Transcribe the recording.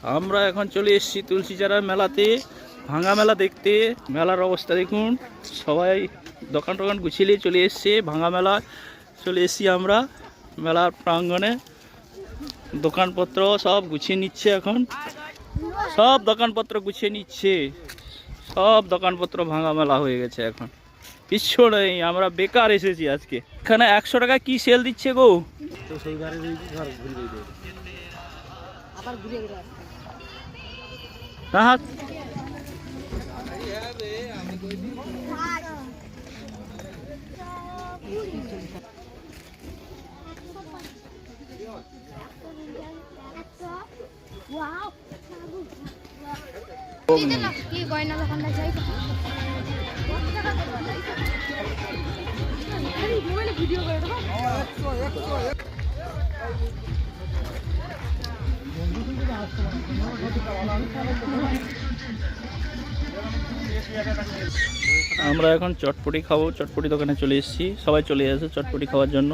আমরা এখন চলে এসেছি তুলসীচারার মেলাতে, ভাঙা মেলা দেখতে। মেলার অবস্থা দেখুন, সবাই দোকান টোকান গুছিয়ে নিয়ে চলে এসছে। ভাঙা মেলা চলে এসেছি আমরা মেলার প্রাঙ্গণে। দোকানপত্র সব গুছিয়ে নিচ্ছে এখন, সব দোকানপত্র গুছিয়ে নিচ্ছে। সব দোকানপত্র ভাঙা মেলা হয়ে গেছে এখন, কিচ্ছু নেই। আমরা বেকার এসেছি আজকে। এখানে 100 টাকা কি সেল দিচ্ছে গো? হ্যাঁ, আমরা এখন চটপটি খাবো। চটপটি দোকানে চলে এসেছি, সবাই চলে আসে চটপটি খাওয়ার জন্য।